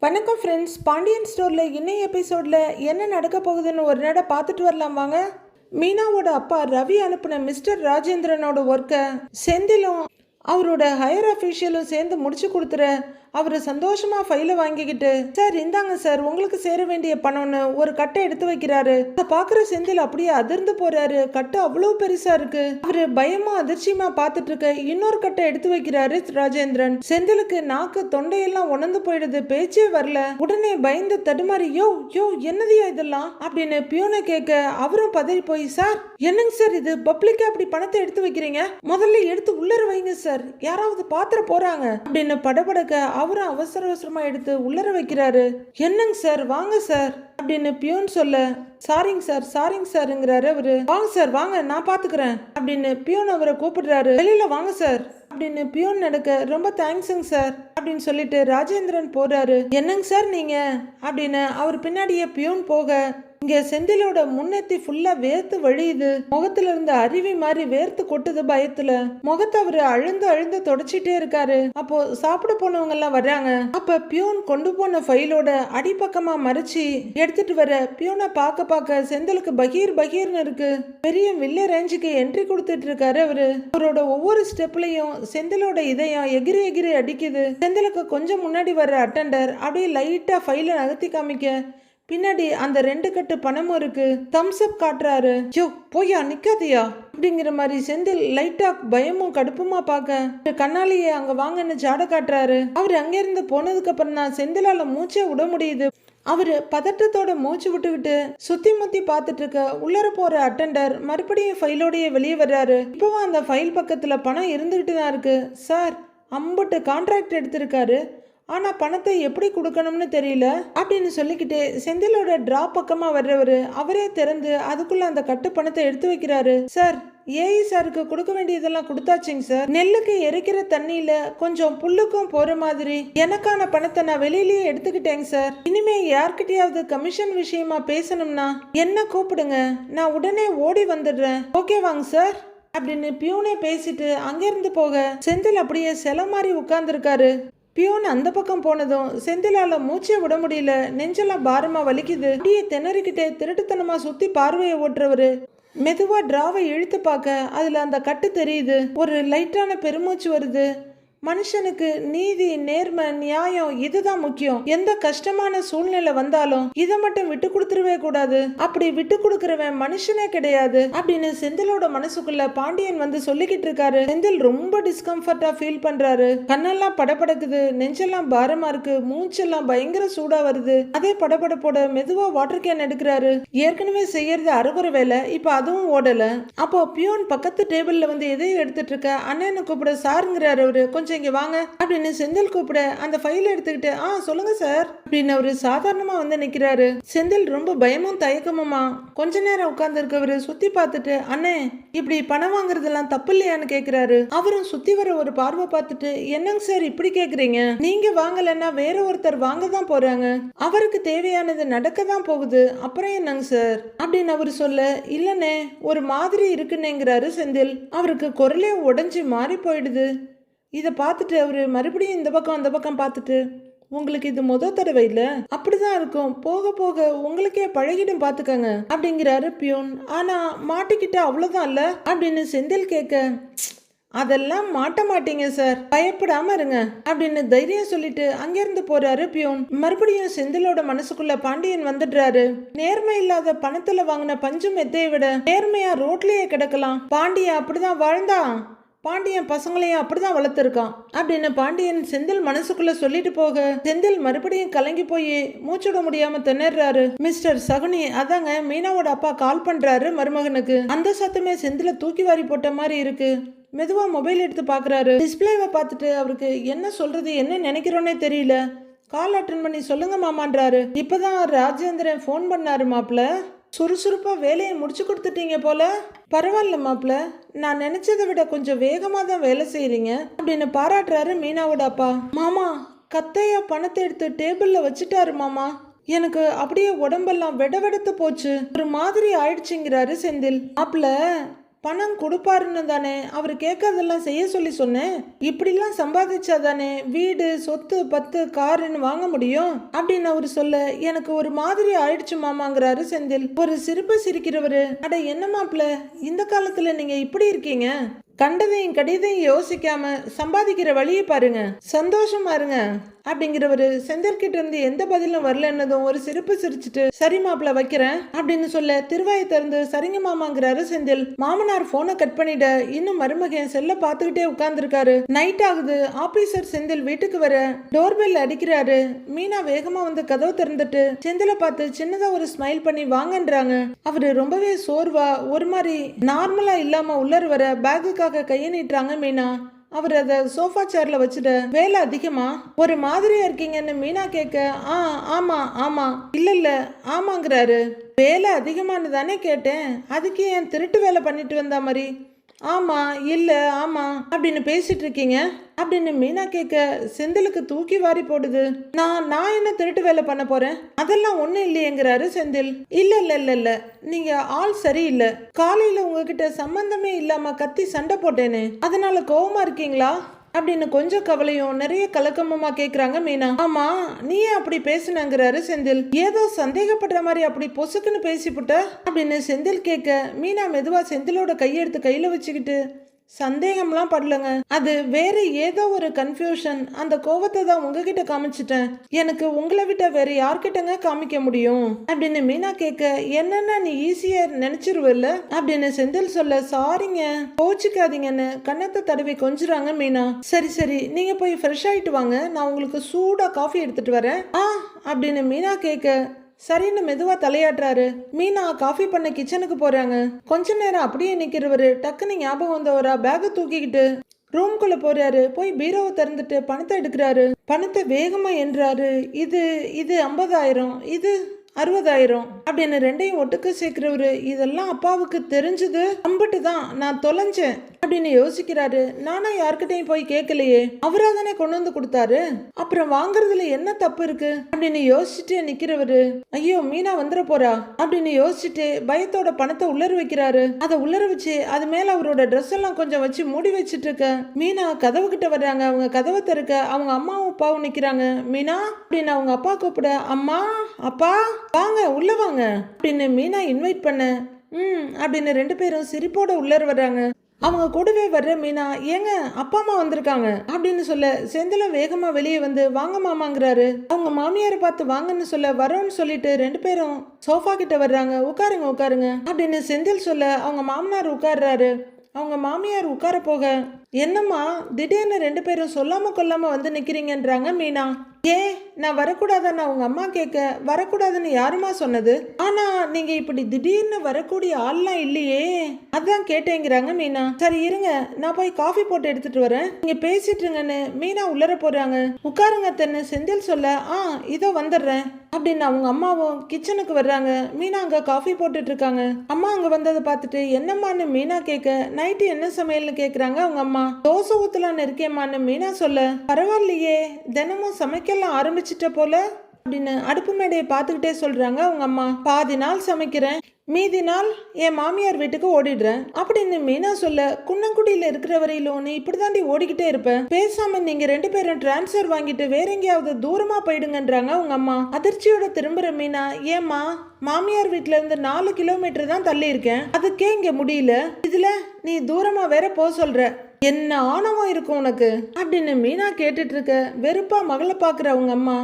வணக்கம் ஃப்ரெண்ட்ஸ். பாண்டியன் ஸ்டோரில் இன்னைய எபிசோடில் என்ன நடக்க போகுதுன்னு ஒரு நட பார்த்துட்டு வரலாம் வாங்க. மீனாவோட அப்பா ரவி அனுப்பின மிஸ்டர் ராஜேந்திரனோட ஒர்க்கை செந்திலும் அவரோட ஹையர் அஃபீஷியலும் சேர்ந்து முடிச்சு கொடுத்துற அவர் சந்தோஷமா ஃபைலை வாங்கிக்கிட்டு, சார் இந்தாங்க சார் உங்களுக்கு சேர வேண்டிய பணம்னு ஒரு கட்டை எடுத்து வைக்கிறாரு. அதை பாக்குற செந்தில் அப்படியே அதிர்ந்து போறாரு. கட்டு அவ்வளோ பெருசா இருக்கு. அவரு பயமா அதிர்ச்சியமா பார்த்துட்டு இருக்க இன்னொரு கட்டை எடுத்து வைக்கிறாரு ராஜேந்திரன். செந்திலுக்கு நாக்கு தொண்டையெல்லாம் உணர்ந்து போயிடுது, பேச்சே வரல. உடனே பயந்து தடுமாறி யோ யோ என்னதியா இதெல்லாம் அப்படின்னு பியூனை கேட்க அவரும் பதறி போய், சார் என்னங்க சார் இது, பப்ளிக்கா அப்படி பணத்தை எடுத்து வைக்கிறீங்க, முதல்ல எடுத்து உள்ளர வைங்க சார், யாராவது பாத்திர போறாங்க அப்படின்னு படபடக்க அவரும் அவசர அவசரமா எடுத்து உள்ளர வைக்கிறாரு. என்னங்க சார் வாங்க சார் அப்படின்னு பியூன் சொல்ல, சாரிங்க சார்ங்கிறாரு அவரு. வாங்க சார் வாங்க நான் பாத்துக்கிறேன் அப்படின்னு பியூன் அவரை கூப்பிடுறாரு. வெளியில வாங்க சார் அப்படின்னு பியூன் நடக்க, ரொம்ப தேங்க்ஸுங்க சார் அப்படின்னு சொல்லிட்டு ராஜேந்திரன் போறாரு. என்னங்க சார் நீங்க அப்படின்னு அவர் பின்னாடியே பியூன் போக, இங்க செந்திலோட முன்னெத்தி ஃபுல்லா வேர்த்து வழியுது. முகத்துல இருந்து அருவி மாதிரி வேர்த்து கொட்டுது பயத்துல. முகத்தை அவரு அழுந்து தொடச்சிட்டே இருக்காரு. அப்போ சாப்பிட போனவங்க எல்லாம் வர்றாங்க. அப்ப பியூன் கொண்டு போன ஃபைலோட அடிப்பக்கமா மறைச்சி எடுத்துட்டு வர பியூனை பார்க்க செந்திலுக்கு பகீர்னு இருக்கு. பெரிய வில்ல ரேஞ்சுக்கு என்ட்ரி கொடுத்துட்டு இருக்காரு அவரு. அவரோட ஒவ்வொரு ஸ்டெப்லயும் செந்திலோட இதயம் எகிரி அடிக்குது. செந்திலுக்கு கொஞ்சம் முன்னாடி வர்ற அட்டெண்டர் அப்படியே லைட்டா ஃபைல நகர்த்தி காமிக்க, பின்னாடி அந்த 2 கட்டு பணமும் இருக்கு. தம்ஸ் அப் காட்டுறாரு. ஜோ போயா நிக்காதியா அப்படிங்கிற மாதிரி செந்தில் லைட்டா பயமும் கடுப்புமா பார்க்க கண்ணாலேயே அங்க வாங்கன்னு ஜாட காட்டுறாரு. அவர் அங்கிருந்து போனதுக்கு அப்புறம் தான் செந்திலால மூச்சே விட முடியுது. அவரு பதட்டத்தோட மூச்சு விட்டுக்கிட்டு சுத்தி முத்தி பார்த்துட்டு இருக்க உள்ளர போற அட்டெண்டர் மறுபடியும் ஃபைலோடைய வெளியே வர்றாரு. இப்பவும் அந்த ஃபைல் பக்கத்துல பணம் இருந்துகிட்டு தான் இருக்கு. சார் அம்புட்டு கான்ட்ராக்ட் எடுத்திருக்காரு, ஆனா பணத்தை எப்படி கொடுக்கணும்னு தெரியல அப்படின்னு சொல்லிக்கிட்டு செந்திலோட டிரா பக்கமா வர்றவரு அவரே திறந்து அதுக்குள்ள அந்த கட்டு பணத்தை எடுத்து வைக்கிறாரு. சார் ஏஇ சாருக்கு கொடுக்க வேண்டியதெல்லாம் கொடுத்தாச்சுங்க சார். நெல்லுக்கு எரிக்கிற தண்ணியில கொஞ்சம் புல்லுக்கும் போற மாதிரி எனக்கான பணத்தை நான் வெளியிலேயே எடுத்துக்கிட்டேங்க சார். இனிமே யார்கிட்டயாவது கமிஷன் விஷயமா பேசணும்னா என்ன கூப்பிடுங்க, நான் உடனே ஓடி வந்துடுறேன், ஓகேவாங்க சார் அப்படின்னு பியூனே பேசிட்டு அங்கிருந்து போக செந்தில் அப்படியே சில மாதிரி உட்கார்ந்துருக்காரு. பியூன் அந்த பக்கம் போனதும் செந்திலால மூச்சே விட முடியல, நெஞ்செல்லாம் பாரமா வலிக்குது. அப்படியே திணறிக்கிட்டே திருட்டுத்தனமா சுத்தி பார்வையை ஓட்டுறவரு மெதுவா டிராவை இழுத்து பார்க்க அதுல அந்த கட்டு தெரியுது. ஒரு லைட்டான பெருமூச்சு வருது. மனுஷனுக்கு நீதி நேர்மை நியாயம் இதுதான் முக்கியம். எந்த கஷ்டமான சூழ்நிலை வந்தாலும் இதை மட்டும் விட்டு கொடுத்துருவே கூடாது. அப்படி விட்டு கொடுக்கறவன் மனுஷனே கிடையாது அப்படின்னு செந்திலோட மனசுக்குள்ள பாண்டியன் வந்து சொல்லிக்கிட்டு இருக்காரு. செந்தில் ரொம்ப டிஸ்கம்ஃபர்ட்டா ஃபீல் பண்றாரு. கண்ணெல்லாம் படபடக்குது, நெஞ்செல்லாம் பாரமா இருக்கு, மூச்செல்லாம் பயங்கர சூடா வருது. அதே படபடப்போட மெதுவா வாட்டர் கேன் எடுக்கிறாரு. ஏற்கனவே செய்யறது அறுகுற வேலை, இப்ப அதுவும் ஓடல. அப்போ பியூன் பக்கத்து டேபிள்ல வந்து எதையும் எடுத்துட்டு இருக்க அண்ணன்னு கூப்பிட சாருங்கிறாரு அவரு. கொஞ்சம் இங்க வாங்க அப்படின்னு செந்தில் கூப்பிட அந்த ஃபைல் எடுத்துக்கிட்டு, சொல்லுங்க சார் அப்படின்னு அவரு சாதாரணமா வந்து நிக்கிறாரு. செந்தில் ரொம்ப பயமும் தயக்கமுமா கொஞ்ச நேரம் உட்கார்ந்து இருக்கவரு சுத்தி பார்த்துட்டு, அண்ணே இப்படி பணம் வாங்குறதெல்லாம் தப்பு இல்லையான்னு கேக்குறாரு. அவரும் சுத்தி வர ஒரு பார்வை பார்த்துட்டு, என்னங்க சார் இப்படி கேக்குறீங்க, நீங்க வாங்கலன்னா வேற ஒருத்தர் வாங்க தான் போறாங்க, அவருக்கு தேவையானது நடக்க தான் போகுது, அப்புறம் என்னங்க சார் அப்படின்னு அவரு சொல்ல, இல்லனே ஒரு மாதிரி இருக்குன்னேங்கிறாரு செந்தில். அவருக்கு குரலே உடைஞ்சு மாறி போயிடுது. இதை பார்த்துட்டு அவரு மறுபடியும் இந்த பக்கம் அந்த பக்கம் பார்த்துட்டு, உங்களுக்கு இது முதல் தடவை இல்ல, அப்படிதான் இருக்கும், போக போக உங்களுக்கே பழகிடும் பாத்துக்கங்க அப்படிங்கிறாரு பியூன். ஆனா மாட்டிக்கிட்ட அவ்வளவுதான் இல்ல அப்படின்னு செந்தில் கேட்க, அதெல்லாம் மாட்ட மாட்டீங்க சார், பயப்படாம இருங்க அப்படின்னு தைரியம் சொல்லிட்டு அங்கிருந்து போறாரு பியூன். மறுபடியும் செந்திலோட மனசுக்குள்ள பாண்டியன் வந்துடுறாரு. நேர்மை இல்லாத பணத்துல வாங்கின பஞ்சு மெத்தையை விட நேர்மையா ரோட்லயே கிடக்கலாம். பாண்டியன் அப்படிதான் வாழ்ந்தான், பாண்டியன் பசங்களையும் அப்படிதான் வளர்த்துருக்கான் அப்படின்னு பாண்டியன் செந்தில் மனசுக்குள்ள சொல்லிட்டு போக செந்தில் மறுபடியும் கலங்கி போய் மூச்சுட முடியாம திணறாரு. மிஸ்டர் சகுனி, அதாங்க மீனாவோட அப்பா கால் பண்றாரு மருமகனுக்கு. அந்த சத்தமே செந்தில தூக்கி வாரி போட்ட மாதிரி இருக்கு. மெதுவா மொபைல் எடுத்து பாக்குறாரு. டிஸ்பிளேவை பார்த்துட்டு அவருக்கு என்ன சொல்றது என்ன நினைக்கிறோன்னே தெரியல. கால் அட்டன் பண்ணி சொல்லுங்க மாமான்றாரு. இப்பதான் ராஜேந்திரன் போன் பண்ணாரு. மாப்பிள்ள சுறுசுறுப்பா வேலையை முடிச்சு கொடுத்துட்டீங்க போல. பரவாயில்ல மாப்பிள்ள, நான் நினைச்சதை விட கொஞ்சம் வேகமா தான் வேலை செய்யறீங்க அப்படின்னு பாராட்டுறாரு மீனாவோட அப்பா. மாமா கத்தையா பணத்தை எடுத்து டேபிள்ல வச்சுட்டாரு மாமா, எனக்கு அப்படியே உடம்பெல்லாம் வெடவெடுத்து போச்சு, ஒரு மாதிரி ஆயிடுச்சுங்கிறாரு செந்தில். மாப்பிள்ள பணம் கொடுப்பாருன்னு தானே அவர் கேட்கறதெல்லாம் செய்ய சொல்லி சொன்னேன். இப்படிலாம் சம்பாதிச்சா தானே வீடு சொத்து பத்து காருன்னு வாங்க முடியும் அப்படின்னு அவரு சொல்ல எனக்கு ஒரு மாதிரி ஆயிடுச்சு மாமாங்கிறாரு செந்தில். ஒரு சிரிப்பு சிரிக்கிறவரு, அட என்ன மாப்பிள்ள இந்த காலத்துல நீங்க இப்படி இருக்கீங்க, கண்டதையும் கடிதையும் யோசிக்காம சம்பாதிக்கிற வழியை பாருங்க, சந்தோஷமா இருங்க அப்படிங்கிறவரு செந்தில்கிட்ட இருந்து எந்த பதிலும் வரலன்னதும் ஒரு சிரிப்பு சிரிச்சுட்டு சரி மாப்பிள்ள வைக்கிறேன் அப்படின்னு சொல்ல திருவாயை திறந்து சரிங்க மாமாங்கிறாரு செந்தில். மாமனார் போனை கட் பண்ணிட இன்னும் மருமகன் செல்ல பார்த்துக்கிட்டே உட்கார்ந்துருக்காரு. நைட் ஆகுது. ஆபீசர் செந்தில் வீட்டுக்கு வர டோர்பெல் அடிக்கிறாரு. மீனா வேகமா வந்து கதவு திறந்துட்டு செந்திலை பார்த்து சின்னதா ஒரு ஸ்மைல் பண்ணி வாங்கன்றாங்க. அவரு ரொம்பவே சோர்வா ஒரு மாதிரி நார்மலா இல்லாம உள்ளர் வர பேக்குக்காக கையை நீட்டுறாங்க மீனா. அவர் அதை சோஃபா சேர்ல வச்சுட்டு வேலை அதிகமா ஒரு மாதிரியா இருக்கீங்கன்னு மீனா கேட்க ஆமா ஆமா இல்ல ஆமாங்கிறாரு. வேலை அதிகமானு தானே கேட்டேன், அதுக்கு ஏன் திருட்டு வேலை பண்ணிட்டு வந்தா மாதிரி ஆமா இல்ல ஆமா அப்படின்னு பேசிட்டு இருக்கீங்க அப்படின்னு மீனா கேட்க செந்திலுக்கு தூக்கி வாரி போடுது. நான் என்ன திருட்டு வேலை பண்ண போறேன், அதெல்லாம் ஒண்ணும் இல்லையேங்கிறாரு செந்தில். இல்ல நீங்க ஆள் சரியில்லை, காலையில உங்ககிட்ட சம்பந்தமே இல்லாம கத்தி சண்டை போட்டேனே அதனால கோவமா இருக்கீங்களா அப்படின்னு கொஞ்சம் கவலையும் நிறைய கலக்கமுமா கேக்குறாங்க மீனா. ஆமா நீ அப்படி பேசுனங்கிறாரு செந்தில். ஏதோ சந்தேகப்படுற மாதிரி அப்படி பொசுக்குன்னு பேசிப்புட்ட அப்படின்னு செந்தில் கேட்க மீனா மெதுவா செந்திலோட கையெடுத்து கையில வச்சுக்கிட்டு சந்தேகம்லாம் படலங்க, அது வேற ஏதோ ஒரு கன்ஃபியூஷன், அந்த கோவத்தை தான் உங்ககிட்ட காமிச்சிட்டேன், எனக்கு உங்களை விட்ட வேற யார்கிட்டங்க காமிக்க முடியும் அப்படின்னு மீனா கேட்க என்னன்னா நீ ஈஸியா நினைச்சிருவல்ல அப்படின்னு செந்தில் சொல்ல சாரிங்க கோச்சிக்காதீங்கன்னு கன்னத்தை தடவி கொஞ்சுறாங்க மீனா. சரி நீங்க போய் ஃப்ரெஷ் ஆயிட்டு வாங்க, நான் உங்களுக்கு சூடா காஃபி எடுத்துட்டு வரேன் அப்படின்னு மீனா கேட்க சரின்னு மெதுவா தலையாட்டுறாரு. மீனா காஃபி பண்ண கிச்சனுக்கு போறாங்க. கொஞ்ச நேரம் அப்படியே நிக்கிறவரு டக்குன்னு ஞாபகம் வந்தவரா பேக தூக்கிக்கிட்டு ரூம்குள்ள போறாரு. போய் பீரோவை திறந்துட்டு பணத்தை எடுக்கிறாரு. பணத்தை வேகமா என்றாரு. இது 50,000, இது 60,000 அப்படின்னு ரெண்டையும் ஒட்டுக்க சேர்க்கிறவரு. இதெல்லாம் அப்பாவுக்கு தெரிஞ்சது அம்பிட்டு தான் நான் தொலைஞ்சேன் அப்படின்னு யோசிக்கிறாரு. நானும் யார்கிட்டையும் போய் கேட்கலையே, அவரா தானே கொண்டு வந்து கொடுத்தாரு, அப்புறம் வாங்குறதுல என்ன தப்பு இருக்கு அப்படின்னு யோசிச்சுட்டு நிக்கிறவரு. ஐயோ மீனா வந்துட போறா அப்படின்னு யோசிச்சுட்டு பயத்தோட பணத்தை உள்ளர வைக்கிறாரு. அதை உள்ளர வச்சு அது மேல அவரோட ட்ரெஸ் எல்லாம் கொஞ்சம் வச்சு மூடி வச்சுட்டு இருக்க மீனா கதவு கிட்ட வர்றாங்க. அவங்க கதவை திறக்க அவங்க அம்மாவும் அப்பாவும் நிக்கிறாங்க. மீனா அப்படின்னு அவங்க அப்பா கூப்பிட அம்மா அப்பா வாங்க உள்ள வாங்க அப்படின்னு மீனா இன்வைட் பண்ண அப்படின்னு ரெண்டு பேரும் சிரிப்போட உள்ளர வர்றாங்க. அவங்க கூடவே வர்ற மீனா ஏங்க அப்பா அம்மா வந்திருக்காங்க அப்படின்னு சொல்ல செந்திலும் வேகமா வெளியே வந்து வாங்க மாமாங்கிறாரு. அவங்க மாமியாரை பார்த்து வாங்கன்னு சொல்ல வரோன்னு சொல்லிட்டு ரெண்டு பேரும் சோஃபா கிட்ட வர்றாங்க. உட்காருங்க அப்படின்னு செந்தில் சொல்ல அவங்க மாமனார் உட்கார்றாரு. அவங்க மாமியார் உட்கார போக என்னம்மா திடீர்னு ரெண்டு பேரும் சொல்லாம கொல்லாம வந்து நிக்கிறீங்கன்றாங்க மீனா. நான் வரக்கூடாதான்னு அவங்க அம்மா கேட்க வரக்கூடாதுன்னு யாருமா சொன்னது, ஆனா நீங்க இப்படி திடீர்னு வரக்கூடிய ஆள்லாம் இல்லையே அதான் கேட்டேங்கிறாங்க மீனா. சரி இருங்க நான் போய் காஃபி போட்டு எடுத்துட்டு வரேன், நீங்க பேசிட்டு இருங்கன்னு மீனா உள்ளர போறாங்க. உட்காருங்க தென்னு செந்தில் சொல்ல இதோ வந்துடுறேன் அப்படின்னு அவங்க அம்மாவும் கிச்சனுக்கு வர்றாங்க. மீனா அங்க காஃபி போட்டுட்டு இருக்காங்க. அம்மா அங்க வந்ததை பார்த்துட்டு என்னம்மான்னு மீனா கேட்க நைட்டு என்ன சமையல்னு கேக்குறாங்க அவங்க அம்மா. தோசை ஊத்தலான்னு இருக்கேம்மான்னு மீனா சொல்ல பரவாயில்லையே தினமும் சமைக்கலாம் ஆரம்பிச்சிட்ட போல அப்படின்னு அடுப்பு மேடையை பார்த்துக்கிட்டே சொல்றாங்க அவங்க அம்மா. பாதி நாள் சமைக்கிறேன், மீதி நாள் என் மாமியார் வீட்டுக்கு ஓடிடுறேன் அப்படின்னு மீனா சொல்ல குன்னங்குடியில இருக்கிற வரையிலும் நீ இப்படிதாண்டி ஓடிக்கிட்டே இருப்ப, பேசாம நீங்க ரெண்டு பேரும் டிரான்ஸ்ஃபர் வாங்கிட்டு வேற எங்கேயாவது தூரமா போயிடுங்கன்றாங்க அவங்க அம்மா. அதிர்ச்சியோட திரும்புற மீனா ஏம்மா மாமியார் வீட்டுல இருந்து 4 கிலோமீட்டர் தான் தள்ளி இருக்கேன், அதுக்கே இங்க முடியல, இதுல நீ தூரமா வேற போ சொல்ற, என்ன ஆணவம் இருக்கும் உனக்கு அப்படின்னு மீனா கேட்டுட்டு இருக்க வெறுப்பா மகளை பாக்குற அவங்க அம்மா.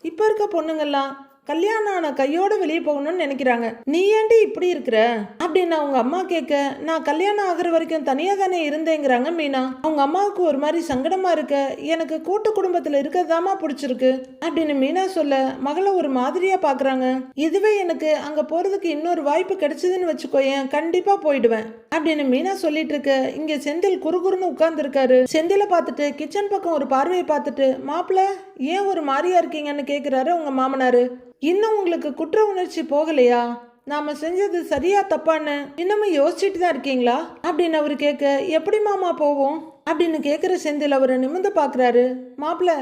இப்ப இருக்க பொண்ணுங்கெல்லாம் கல்யாணம் ஆன கையோட வெளியே போகணும்னு நினைக்கிறாங்க, நீ ஏன்டி இப்படி இருக்கிற அப்படின்னு அவங்க அம்மா கேட்க நான் கல்யாணம் ஆகுற வரைக்கும் தனியா தானே இருந்தேங்கிறாங்க மீனா. அவங்க அம்மாவுக்கு ஒரு மாதிரி சங்கடமா இருக்க எனக்கு கூட்டு குடும்பத்துல இருக்கிறதாமா பிடிச்சிருக்கு அப்படின்னு மீனா சொல்ல மகளை ஒரு மாதிரியா பாக்குறாங்க. இதுவே எனக்கு அங்க போறதுக்கு இன்னொரு வாய்ப்பு கிடைச்சதுன்னு வச்சுக்கோயேன் கண்டிப்பா போயிடுவேன் அப்படின்னு மீனா சொல்லிட்டு இருக்க இங்க செந்தில் குறுகுறுன்னு உட்கார்ந்து இருக்காரு. செந்தில பார்த்துட்டு கிச்சன் பக்கம் ஒரு பார்வையை பார்த்துட்டு மாப்பிள்ள ஏன் ஒரு மாதிரியா இருக்கீங்கன்னு கேக்குறாரு உங்க மாமனாரு. இன்னும் உங்களுக்கு குற்ற உணர்ச்சி போகலையா, நாம செஞ்சது சரியா தப்பான்னு இன்னமும் யோசிச்சுட்டு தான் இருக்கீங்களா அப்படின்னு அவரு கேட்க எப்படி மாமா போவோம் அப்படின்னு கேக்குற செந்தில் அவரை நிமிர்ந்து பாக்குறாரு. மாப்பிள்ள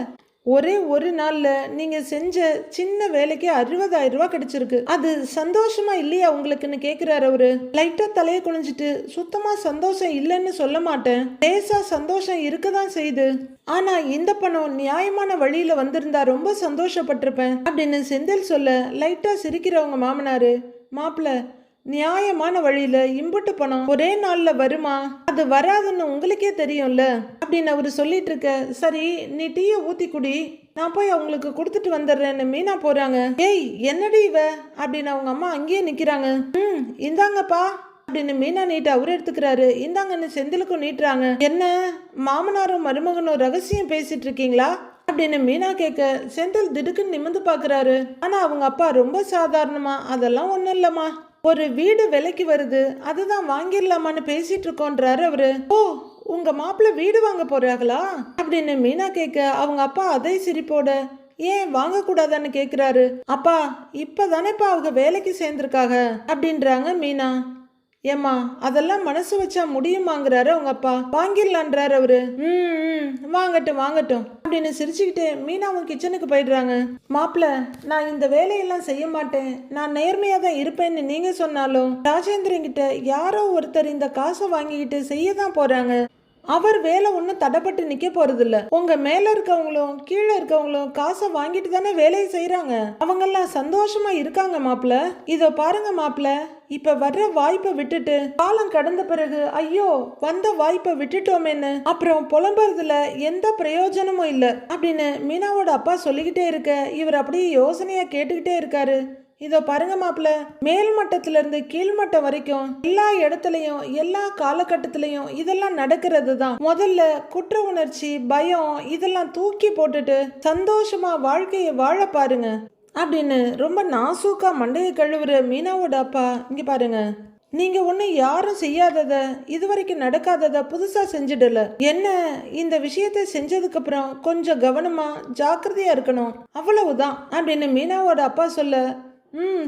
ஒரே ஒரு நாள்ல நீங்க செஞ்ச சின்ன வேலைக்கு 60,000 ரூபாய் கிடைச்சிருக்கு. அது சந்தோஷமா இல்லையா உங்களுக்குன்னு கேக்குறாரு அவரு. லைட்டா தலையை குனிஞ்சிட்டு, சுத்தமா சந்தோஷம் இல்லைன்னு சொல்ல மாட்டேன், லேசா சந்தோஷம் இருக்கதான் செய்யுது. ஆனா இந்த பணம் நியாயமான வழியில வந்திருந்தா ரொம்ப சந்தோஷப்பட்டிருப்பேன் அப்படின்னு செந்தில் சொல்ல, லைட்டா சிரிக்கிறவங்க மாமனாரு, மாப்பிள்ள நியாயமான வழியில இம்புட்டு பணம் ஒரே நாள்ல வருமா? அது வராதுன்னு உங்களுக்கே தெரியும்ல அப்படின்னு அவரு சொல்லிட்டு இருக்க. சரி நீ டீயை ஊத்தி குடி, நான் போய் அவங்களுக்கு கொடுத்துட்டு வந்துடுறேன்னு மீனா போறாங்க. ஏய் என்னடி இவ அப்படின்னு அவங்க அம்மா அங்கேயே நிக்கிறாங்க. இந்தாங்கப்பா அப்படின்னு மீனா நீட்டு அவரு எடுத்துக்கிறாரு. இந்தாங்கன்னு செந்திலுக்கும் நீட்டுறாங்க. என்ன மாமனாரும் மருமகனும் ரகசியம் பேசிட்டு இருக்கீங்களா அப்படின்னு மீனா கேட்க, செந்தில் திடுக்குன்னு நிமிந்து பாக்குறாரு. ஆனா அவங்க அப்பா ரொம்ப சாதாரணமா, அதெல்லாம் ஒண்ணும் இல்லம்மா, ஒரு வீடு விலைக்கு வருது, அதுதான் வாங்கிடலாமான்னு பேசிட்டு இருக்கோன்றாரு அவரு. ஓ உங்க மாப்பிள்ள வீடு வாங்க போறாங்களா அப்படின்னு மீனா கேட்க, அவங்க அப்பா அதே சிரிப்போட, ஏன் வாங்க கூடாதான்னு கேக்குறாரு. அப்பா இப்பதானேப்பா அவங்க வேலைக்கு சேர்ந்திருக்காங்க அப்படின்றாங்க மீனா. ஏம்மா அதெல்லாம் மனசு வச்சா முடியுமாங்கிறாரு அவங்க அப்பா. வாங்கிடலான்றாரு அவரு. வாங்கட்டும் வாங்கட்டும் அப்படின்னு சிரிச்சுக்கிட்டு மீனாவும் கிச்சனுக்கு போயிடுறாங்க. மாப்பிள்ள நான் இந்த வேலையெல்லாம் செய்ய மாட்டேன், நான் நேர்மையா தான் இருப்பேன்னு நீங்க சொன்னாலும் ராஜேந்திரன் கிட்ட யாரோ ஒருத்தர் இந்த காசை வாங்கிக்கிட்டு செய்ய தான் போறாங்க. அவர் வேலை ஒன்றும் தடைப்பட்டு நிக்க போறது இல்ல. உங்க மேல இருக்கவங்களும் கீழே இருக்கவங்களும் காசை வாங்கிட்டு தானே வேலையை செய்யறாங்க. அவங்கெல்லாம் சந்தோஷமா இருக்காங்க மாப்பிள்ள. இதோ பாருங்க மாப்பிள்ள, இப்ப வர்ற வாய்ப்பை விட்டுட்டு காலம் கடந்த பிறகு ஐயோ வந்த வாய்ப்பை விட்டுட்டோமேன்னு அப்புறம் புலம்புறதுல எந்த பிரயோஜனமும் இல்ல அப்படின்னு மீனாவோட அப்பா சொல்லிக்கிட்டே இருக்க, இவர் அப்படியே யோசனையா கேட்டுக்கிட்டே இருக்காரு. இதோ பாருங்க மாப்பிள்ள, மேல் மட்டத்துல இருந்து கீழ்மட்டம் வரைக்கும் எல்லா இடத்துலயும் எல்லா காலகட்டத்திலையும் இதெல்லாம் நடக்கிறது தான். முதல்ல குற்ற உணர்ச்சி பயம் இதெல்லாம் தூக்கி போட்டுட்டு சந்தோஷமா வாழ்க்கையை வாழ பாருங்க அப்படின்னு ரொம்ப நாசூக்கா மண்டையை கழுவுற மீனாவோட அப்பா, இங்க பாருங்க, நீங்க ஒண்ணு யாரும் செய்யாதத இதுவரைக்கும் நடக்காதத புதுசா செஞ்சிடல. என்ன இந்த விஷயத்தை செஞ்சதுக்கு அப்புறம் கொஞ்சம் கவனமா ஜாக்கிரதையா இருக்கணும், அவ்வளவுதான் அப்படின்னு மீனாவோட அப்பா சொல்ல,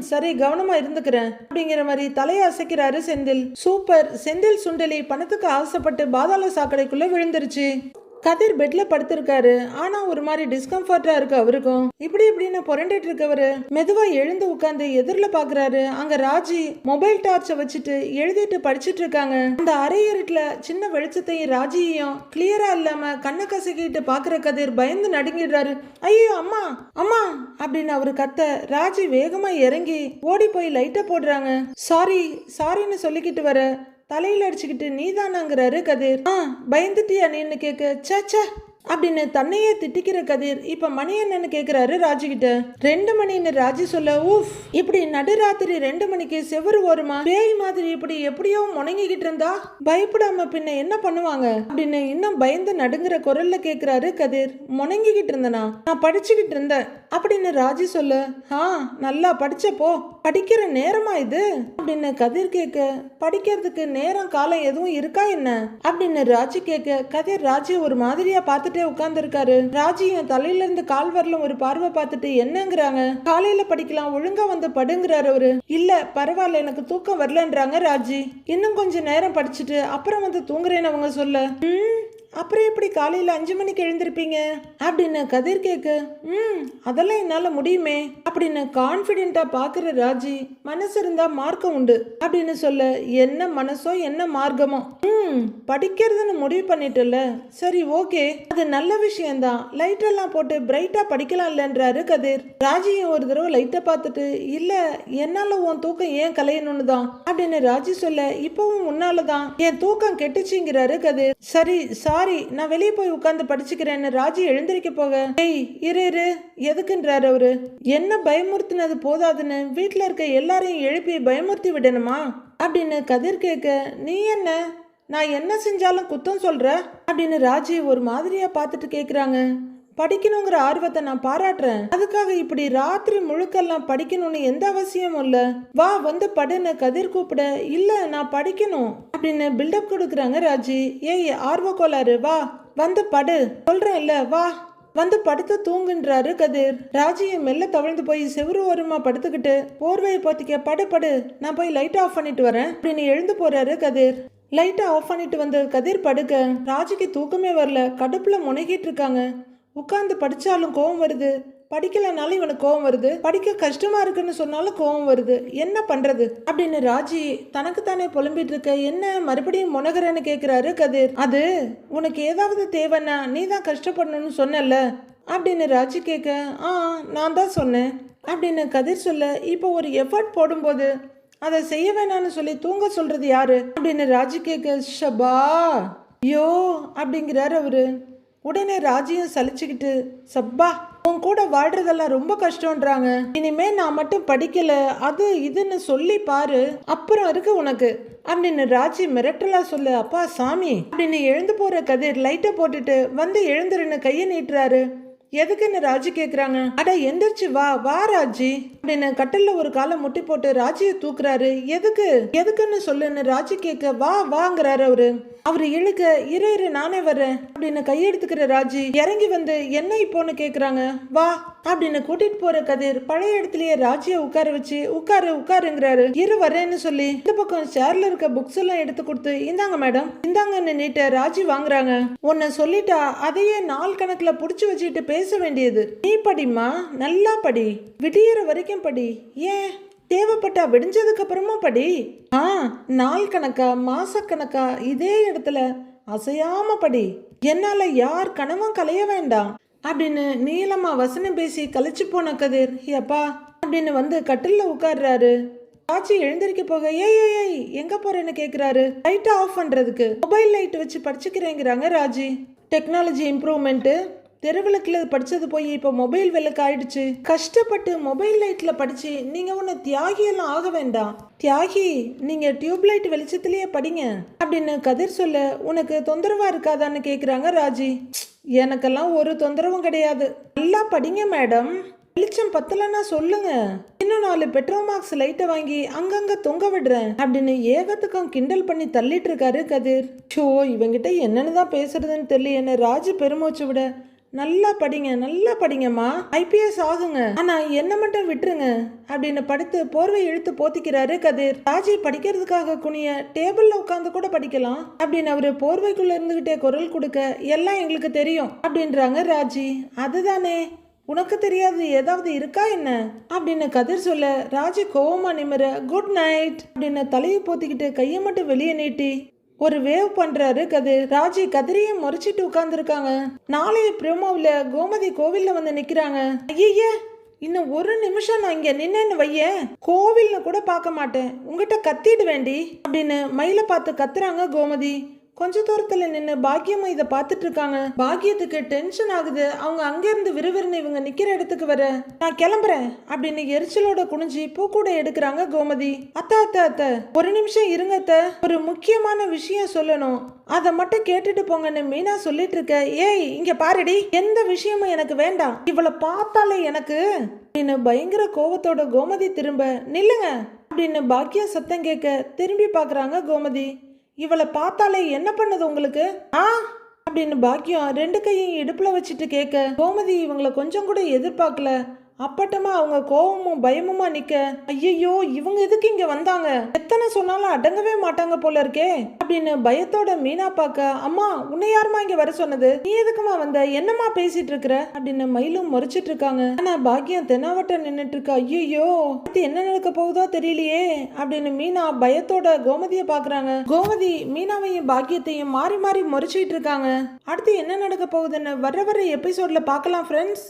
சரி கவனமா இருந்துக்கிறேன் அப்படிங்கிற மாதிரி தலையை அசைக்கிறாரு செந்தில். சூப்பர். செந்தில் சுண்டலி பணத்துக்கு ஆசைப்பட்டு பாதாள சாக்கடைக்குள்ள விழுந்துருச்சு. கதிர் பெட்ல படுத்திருக்காரு. ஆனா ஒரு மாதிரி டிஸ்கம்ஃபர்ட்டா இருக்கு அவருக்கும். இப்படி இப்படின்னு புரண்டிட்டு இருக்கவரு மெதுவா எழுந்து உட்கார்ந்து எதிரில் பாக்குறாரு. அங்க ராஜி மொபைல் டார்ச்சை வச்சுட்டு எழுதிட்டு படிச்சுட்டு இருக்காங்க. அந்த அரை இருட்டுல சின்ன வெளிச்சத்தையும் ராஜியையும் கிளியரா இல்லாம கண்ணை கசக்கிட்டு பாக்குற கதிர் பயந்து நடுங்கிடுறாரு. ஐயோ அம்மா அம்மா அப்படின்னு அவரு கத்த, ராஜி வேகமா இறங்கி ஓடி போய் லைட்டை போடுறாங்க. சாரி சாரின்னு சொல்லிக்கிட்டு வர தலையில அடிச்சுக்கிட்டு நீதானாங்கிறாரு கதிர். பயந்துட்டியா நீன்னு கேட்க, சே அப்படின்னு தன்னையே திட்டிக்கிற கதிர் இப்ப மணி என்னன்னு கேக்குறாரு ராஜி கிட்ட. 2 மணின்னு ராஜி சொல்ல, ஊஃப் இப்படி நடுராத்திரி 2 மணிக்கு செவரு ஓருமா பேய் மாதிரி இப்படி எப்படியோ முணங்கிக்கிட்டு இருந்தா பயப்படாம பின்ன என்ன பண்ணுவாங்க அப்படின்னு இன்னும் பயந்து நடுங்குற குரல்ல கேக்குறாரு கதிர். முணங்கிக்கிட்டு இருந்தனா? நான் படிச்சுக்கிட்டு இருந்தேன் அப்படின்னு ராஜி சொல்ல, நல்லா படிச்சப்போ படிக்கிற நேரமா இது அப்படின்னு கதிர் கேட்க, படிக்கிறதுக்கு நேரம் காலம் எதுவும் இருக்கா என்ன அப்படின்னு ராஜி கேட்க, கதிர் ராஜி ஒரு மாதிரியா பார்த்துட்டே உட்கார்ந்து இருக்காரு. ராஜியும் தலையில இருந்து கால் வரலும் ஒரு பார்வை பார்த்துட்டு என்னங்கிறாங்க, காலையில படிக்கலாம் ஒழுங்கா வந்து படுங்கிறாரு அவரு. இல்ல பரவாயில்ல எனக்கு தூக்கம் வரலன்றாங்க ராஜி. இன்னும் கொஞ்சம் நேரம் படிச்சுட்டு அப்புறம் வந்து தூங்குறேன்னு அவங்க சொல்ல, அப்புறம் எப்படி காலையில 5 மணிக்கு எழுந்திருப்பீங்க அப்படின்னு கதிர் கேட்க, அதெல்லாம் என்னால முடியுமே அப்படின்னு கான்பிடென்டா பாக்குற ராஜி, மனசு இருந்தா மார்க்கம் உண்டு அப்படின்னு சொல்ல, என்ன மனசோ என்ன மார்க்கமோ, படிக்கிறதுன்னு முடிவு பண்ணிட்டல, சரி ஓகே அது நல்ல விஷயம்தான், லைட் எல்லாம் போட்டு பிரைட்டா படிக்கலாம் இல்லன்றாரு கதிர். ராஜியும் ஒரு தடவை லைட்டை பார்த்துட்டு, இல்ல என்னால உன் தூக்கம் ஏன் கலையணும்னு தான் அப்படின்னு ராஜி சொல்ல, இப்பவும் உன்னாலதான் என் தூக்கம் கெட்டுச்சுங்கிறாரு கதிர். சரி சாரி நான் வெளியே போய் உட்கார்ந்து படிச்சுக்கிறேன்னு ராஜி எழுந்திருக்க போக, ஏய் இரு எதுக்குன்றாரு அவரு. என்ன பயமுறுத்தினது போதாதுன்னு வீட்டுல இருக்க எல்லாரையும் எழுப்பி பயமுறுத்தி விடணுமா அப்படின்னு கதிர் கேட்க, நீ என்ன நான் என்ன செஞ்சாலும் குத்தம் சொல்ற அப்படின்னு ராஜி ஒரு மாதிரியா பார்த்துட்டு கேக்குறாங்க. படிக்கணுங்கிற ஆர்வத்தை நான் பாராட்டுறேன், அதுக்காக இப்படி ராத்திரி முழுக்கெல்லாம் படிக்கணும்னு எந்த அவசியமும் இல்ல, வா வந்து படுன்னு கதிர் கூப்பிட, இல்ல நான் படிக்கணும் அப்படின்னு பில்டப் கொடுக்குறாங்க ராஜி. ஏய் ஆர்வ கோளாறு, வா வந்து படு சொல்றேன் இல்ல, வா வந்து படுத்து தூங்குன்றாரு கதிர். ராஜியை மெல்ல தவழ்ந்து போய் செவ்வறு ஓரமா படுத்துக்கிட்டு போர்வையை போத்திக்க, படு நான் போய் லைட் ஆஃப் பண்ணிட்டு வரேன் அப்படின்னு எழுந்து போறாரு கதிர். லைட்டை ஆஃப் பண்ணிட்டு வந்து கதிர் படுக்க, ராஜிக்கு தூக்கமே வரல, கடுப்புல முனைகிட்டு இருக்காங்க. உட்கார்ந்து படிச்சாலும் கோவம் வருது, படிக்கலனாலும் இவனுக்கு கோவம் வருது, படிக்க கஷ்டமா இருக்குன்னு சொன்னாலும் கோவம் வருது, என்ன பண்றது அப்படின்னு ராஜி தனக்குத்தானே புலம்பிட்டு இருக்க. என்ன மறுபடியும் முனகிறேன்னு கேக்குறாரு கதிர். அது உனக்கு ஏதாவது தேவைன்னா நீ தான் கஷ்டப்படணும்னு சொன்னல அப்படின்னு ராஜி கேட்க. நான் தான் சொன்னேன் அப்படின்னு கதிர் சொல்ல. இப்போ ஒரு எஃபர்ட் போடும்போது அதை செய்ய வேணான்னு சொல்லி தூங்க சொல்றது யாரு அப்படின்னு ராஜி கேட்க. ஷபா ஐயோ அப்படிங்கிறாரு அவரு. உடனே ராஜியும் சலிச்சுக்கிட்டு, சப்பா உன் கூட வாழ்றதெல்லாம் ரொம்ப கஷ்டம்ன்றாங்க, இனிமே நான் மட்டும் படிக்கல அது இதுன்னு சொல்லி பாரு, அப்புறம் இருக்கு உனக்கு அப்படின்னு ராஜி மிரட்டலா சொல்ல. அப்பா சாமி அப்படின்னு எழுந்து போற கதிர் லைட்டை போட்டுட்டு வந்து எழுந்துருன்னு கையை நீட்டுறாரு. எதுக்குன்னு ராஜி கேக்குறாங்க. அட எந்திரிச்சு வா வா ராஜி அப்படின்னு கட்டில்ல ஒரு காலை முட்டி போட்டு ராஜியை தூக்குறாரு. எதுக்குன்னு சொல்லுன்னு ராஜி கேட்க. வா வாங்குறாரு அவரு இழுக்க. இரு நானே வர்றேன் அப்படின்னு கையெடுத்துக்கிற ராஜி இறங்கி வந்து என்ன இப்போன்னு கேக்குறாங்க. வா அப்படின்னு கூட்டிட்டு போற கதிர் பழைய இடத்துலயே ராஜியை உட்கார வச்சு உட்காருங்கிறாரு. இரு வரேன்னு சொல்லி இந்த பக்கம் சேர்ல இருக்க புக்ஸ் எல்லாம் எடுத்து கொடுத்து இந்தாங்க மேடம் இந்தாங்கன்னு நீட்ட ராஜி வாங்குறாங்க. உன்னை சொல்லிட்டா அதையே நாள் கணக்குல புடிச்சு வச்சுட்டு பேச வேண்டியது. நீ படிமா, நல்லா படி, விடியற வரைக்கும் படி, ஏன் தேவைப்பட்டா விடிஞ்சதுக்கு அப்புறமும் படி. நாள் கணக்கா மாசக்கணக்கா இதே இடத்துல அசையாம படி, என்னால யார் கனவும் கலைய வேண்டாம் அப்படின்னு நீளமா வசனம் பேசி கழிச்சு போன கதிர் எப்பா அப்படின்னு வந்து கட்டில்ல உட்கார்றாரு. ராஜி எழுந்திருக்க போக ஏய் எங்க போறேன்னு கேக்குறாரு. லைட் ஆஃப் பண்றதுக்கு மொபைல் லைட் வச்சு படிச்சுக்கிறேங்கிறாங்க ராஜி. டெக்னாலஜி இம்ப்ரூவ்மெண்ட், தெருவிளக்குல படிச்சது போய் இப்போ மொபைல் விளக்கு ஆயிடுச்சு. கஷ்டப்பட்டு மொபைல் லைட்ல படிச்சு நீங்க ஒண்ணு தியாகியெல்லாம் ஆக வேண்டாம், தியாகி நீங்க டியூப்லைட் வெளிச்சத்திலேயே படிங்க அப்படின்னு கதிர் சொல்ல. உனக்கு தொந்தரவா இருக்காதான்னு கேக்குறாங்க ராஜி. எனக்கெல்லாம் ஒரு தொந்தரவும் கிடையாது, நல்லா படிங்க மேடம், வெளிச்சம் பத்தலன்னா சொல்லுங்க, இன்னும் 4 பெட்ரோமாக்ஸ் லைட்டை வாங்கி அங்கங்க தொங்க விடுறேன் அப்படின்னு ஏகத்துக்கும் கிண்டல் பண்ணி தள்ளிட்டு இருக்காரு கதிர். ஷோ இவங்கிட்ட என்னன்னு தான் பேசுறதுன்னு தெரியல என்ன ராஜி பெருமூச்சு விட. நல்லா படிங்கம்மா, IPS ஆகுங்க, ஆனா என்ன மட்டும் விட்டுருங்க அப்படின்னு படுத்து போர்வை இழுத்து போத்திக்கிறாரு கதிர். ராஜி படிக்கிறதுக்காக குனிய டேபிள்ல உட்காந்து கூட படிக்கலாம் அப்படின்னு அவரு போர்வைக்குள்ள இருந்துகிட்டே குரல் கொடுக்க. எல்லாம் எங்களுக்கு தெரியும் அப்படின்றாங்க ராஜி. அதுதானே உனக்கு தெரியாது ஏதாவது இருக்கா என்ன அப்படின்னு கதிர் சொல்ல. ராஜி கோவமா நிமிர குட் நைட் அப்படின்னு தலையை போத்திக்கிட்டு கையை மட்டும் வெளியே நீட்டி ஒரு வேவ் பண்றாரு கதிர். ராஜி கதிரையை முறைச்சிட்டு உட்கார்ந்துருக்காங்க. நாளைய ப்ரோமோவில் கோமதி கோவில்ல வந்து நிக்கிறாங்க. ஐயே இன்னும் ஒரு நிமிஷம் நான் இங்க நின்னேன்னு வைய கோவில்னு கூட பார்க்க மாட்டேன், உங்ககிட்ட கத்திடு வேண்டி அப்படின்னு மயில பார்த்து கத்துறாங்க கோமதி. கொஞ்ச தூரத்துல நின்று பாக்கியமும் இதை பார்த்துட்டு இருக்காங்க. பாக்கியத்துக்கு டென்ஷன் ஆகுது. அவங்க அங்கிருந்து விறுவிறுன்னு இவங்க நிக்கிற இடத்துக்கு வர நான் கிளம்புறேன் அப்படின்னு எரிச்சலோட குனிஞ்சி பூக்கூட எடுக்கிறாங்க கோமதி. அத்த ஒரு நிமிஷம் இருங்க அத்த, ஒரு முக்கியமான விஷயம் சொல்லணும், அதை மட்டும் கேட்டுட்டு போங்கன்னு மீனா சொல்லிட்டு இருக்க. ஏய் இங்க பாருடி, எந்த விஷயமும் எனக்கு வேண்டாம், இவளை பார்த்தாலே எனக்கு அப்படின்னு பயங்கர கோவத்தோட கோமதி திரும்ப. நில்லுங்க அப்படின்னு பாக்கியம் சத்தம் கேட்க திரும்பி பாக்குறாங்க கோமதி. இவளை பார்த்தாலே என்ன பண்ணுது உங்களுக்கு அப்படின்னு பாக்கியம் 2 கையும் இடுப்புல வச்சுட்டு கேட்க. கோமதி இவங்களை கொஞ்சம் கூட எதிர்பார்க்கல. அப்பட்டமா அவங்க கோவமும் பயமுமா நிக்க. ஐயோ இவங்க எதுக்கு இங்க வந்தாங்க, எத்தனை சொன்னாலும் அடங்கவே மாட்டாங்க போல இருக்கே அப்படின்னு பயத்தோட மீனா பார்க்க. அம்மா உன்னை யாருமா இங்க வர சொன்னது, நீ எதுக்குமா வந்த, என்னமா பேசிட்டு இருக்கிற அப்படின்னு மயிலும் முறைச்சிட்டு இருக்காங்க. ஆனா பாக்கியம் தென்னாவட்ட நின்னுட்டு இருக்கா. ஐயோ என்ன நடக்க போகுதோ தெரியலையே அப்படின்னு மீனா பயத்தோட கோமதியை பாக்குறாங்க. கோமதி மீனாவையும் பாக்கியத்தையும் மாறி மாறி முறைச்சிட்டு இருக்காங்க. அடுத்து என்ன நடக்க போகுதுன்னு வர எபிசோட்ல பார்க்கலாம் ஃப்ரெண்ட்ஸ்.